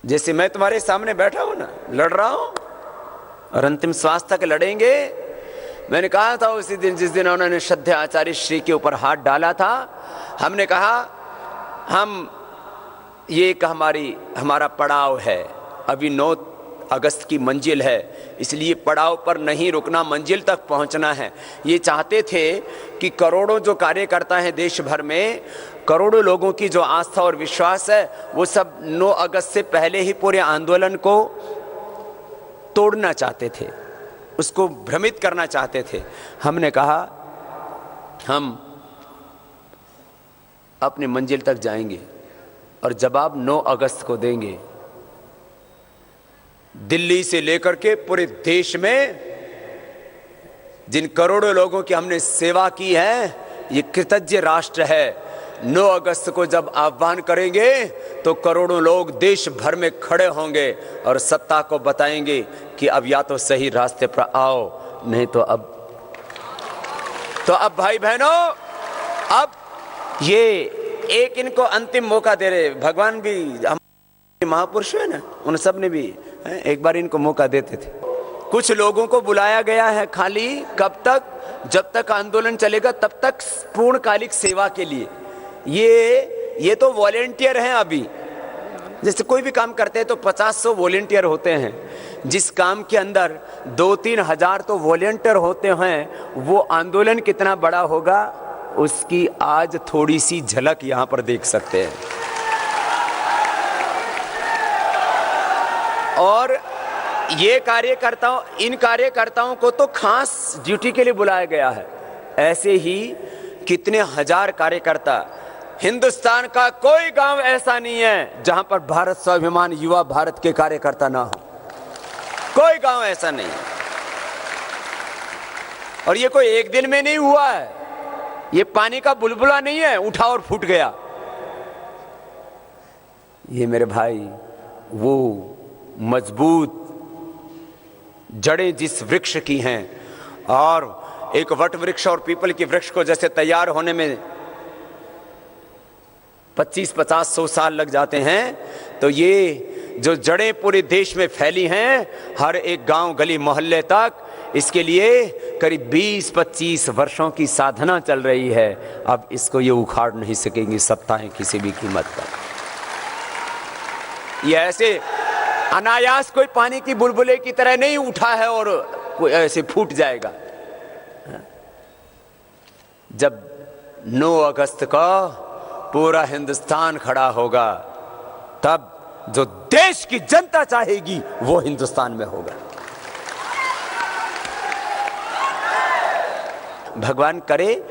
जैसे मैं तुम्हारे सामने बैठा हूं ना, लड़ रहा हूं और अंतिम श्वास तक लड़ेंगे। मैंने कहा था उसी दिन जिस दिन उन्होंने श्रद्धेय आचार्य श्री के ऊपर हाथ डाला था, हमने कहा हम ये एक हमारा पड़ाव है, अभी 9 अगस्त की मंजिल है, इसलिए पड़ाव पर नहीं रुकना, मंजिल तक पहुंचना है। ये चाहते थे कि करोड़ों जो कार्यकर्ता हैं देश भर में, करोड़ों लोगों की जो आस्था और विश्वास है, वो सब 9 अगस्त से पहले ही पूरे आंदोलन को तोड़ना चाहते थे, उसको भ्रमित करना चाहते थे। हमने कहा हम अपनी मंजिल तक जाएंगे और जवाब 9 अगस्त को देंगे। दिल्ली से लेकर के पूरे देश में जिन करोड़ों लोगों की हमने सेवा की है, ये कृतज्ञ राष्ट्र है। 9 अगस्त को जब आह्वान करेंगे तो करोड़ों लोग देश भर में खड़े होंगे और सत्ता को बताएंगे कि अब या तो सही रास्ते पर आओ, नहीं तो अब भाई बहनों, अब ये एक इनको अंतिम मौका दे रहे। भगवान भी, हम महापुरुष है ना, उन सब ने भी एक बार इनको मौका देते थे। कुछ लोगों को बुलाया गया है खाली, कब तक? जब तक आंदोलन चलेगा तब तक पूर्णकालिक सेवा के लिए। ये तो वॉलेंटियर हैं। अभी जैसे कोई भी काम करते हैं तो 50-100 वॉलेंटियर होते हैं। जिस काम के अंदर 2-3 हजार तो वॉलेंटियर होते हैं, वो आंदोलन कितना बड़ा होगा उसकी आज थोड़ी सी झलक यहां पर देख सकते हैं। और ये इन कार्यकर्ताओं को तो खास ड्यूटी के लिए बुलाया गया है। ऐसे ही कितने हजार कार्यकर्ता, हिंदुस्तान का कोई गांव ऐसा नहीं है जहां पर भारत स्वाभिमान युवा भारत के कार्यकर्ता ना हो, कोई गांव ऐसा नहीं। और ये कोई एक दिन में नहीं हुआ है, ये पानी का बुलबुला नहीं है उठा और फूट गया। ये मेरे भाई वो मजबूत जड़ें जिस वृक्ष की हैं, और एक वट वृक्ष और पीपल की वृक्ष को जैसे तैयार होने में 25-50-100 साल लग जाते हैं, तो ये जो जड़ें पूरे देश में फैली हैं हर एक गांव गली मोहल्ले तक, इसके लिए करीब 20-25 वर्षों की साधना चल रही है। अब इसको ये उखाड़ नहीं सकेंगी सत्ताएं किसी भी कीमत पर। ये ऐसे अनायास कोई पानी की बुलबुले की तरह नहीं उठा है और कोई ऐसे फूट जाएगा। जब 9 अगस्त का पूरा हिंदुस्तान खड़ा होगा, तब जो देश की जनता चाहेगी वो हिंदुस्तान में होगा। भगवान करे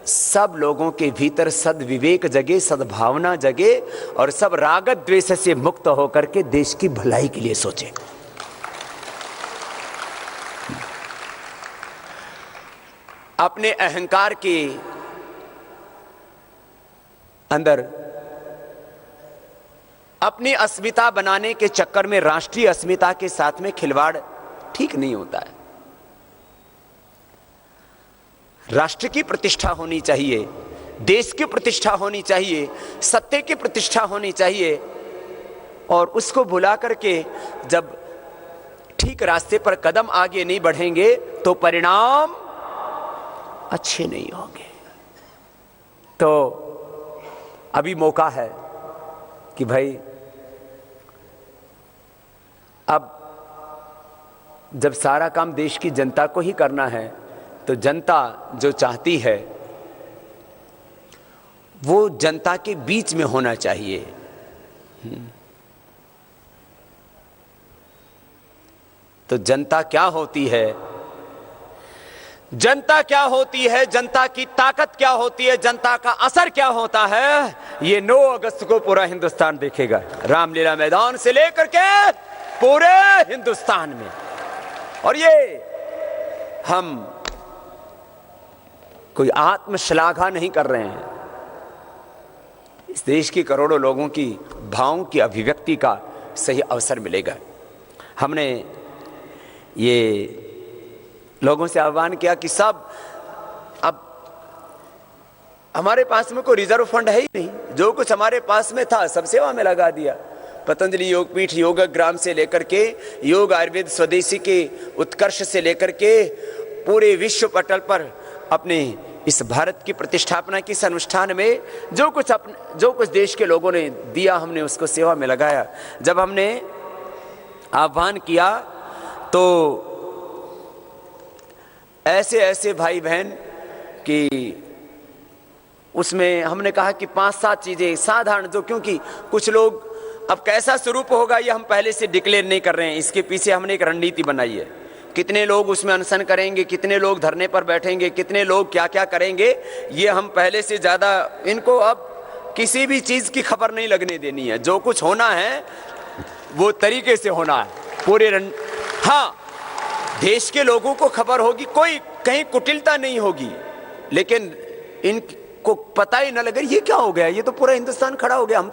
सब लोगों के भीतर सद्विवेक जगे, सद्भावना जगे और सब राग द्वेष से मुक्त होकर के देश की भलाई के लिए सोचे। अपने अहंकार के अंदर अपनी अस्मिता बनाने के चक्कर में राष्ट्रीय अस्मिता के साथ में खिलवाड़ ठीक नहीं होता है। राष्ट्र की प्रतिष्ठा होनी चाहिए, देश की प्रतिष्ठा होनी चाहिए, सत्य की प्रतिष्ठा होनी चाहिए, और उसको भुला करके जब ठीक रास्ते पर कदम आगे नहीं बढ़ेंगे तो परिणाम अच्छे नहीं होंगे। तो अभी मौका है कि भाई अब जब सारा काम देश की जनता को ही करना है, तो जनता जो चाहती है वो जनता के बीच में होना चाहिए। तो जनता क्या होती है, जनता क्या होती है, जनता की ताकत क्या होती है, जनता का असर क्या होता है, ये 9 अगस्त को पूरा हिंदुस्तान देखेगा। रामलीला मैदान से लेकर के पूरे हिंदुस्तान में। और ये हम कोई आत्मश्लाघा नहीं कर रहे हैं, इस देश के करोड़ों लोगों की भावों की अभिव्यक्ति का सही अवसर मिलेगा। हमने ये लोगों से आह्वान किया कि सब, अब हमारे पास में कोई रिजर्व फंड है ही नहीं, जो कुछ हमारे पास में था सब सेवा में लगा दिया। पतंजलि योगपीठ योगग्राम से लेकर के योग आयुर्वेद स्वदेशी के उत्कर्ष से लेकर के पूरे विश्व पटल पर अपने इस भारत की प्रतिष्ठापना की इस अनुष्ठान में जो कुछ देश के लोगों ने दिया, हमने उसको सेवा में लगाया। जब हमने आह्वान किया तो ऐसे ऐसे भाई बहन कि उसमें हमने कहा कि 5-7 चीजें साधारण, जो क्योंकि कुछ लोग, अब कैसा स्वरूप होगा ये हम पहले से डिक्लेयर नहीं कर रहे हैं, इसके पीछे हमने एक रणनीति बनाई है। कितने लोग उसमें अनशन करेंगे, कितने लोग धरने पर बैठेंगे, कितने लोग क्या क्या करेंगे, ये हम पहले से ज़्यादा, इनको अब किसी भी चीज़ की खबर नहीं लगने देनी है। जो कुछ होना है वो तरीके से होना है पूरे हाँ, देश के लोगों को खबर होगी, कोई कहीं कुटिलता नहीं होगी, लेकिन इनको पता ही न लगे ये क्या हो गया, ये तो पूरा हिंदुस्तान खड़ा हो गया। हम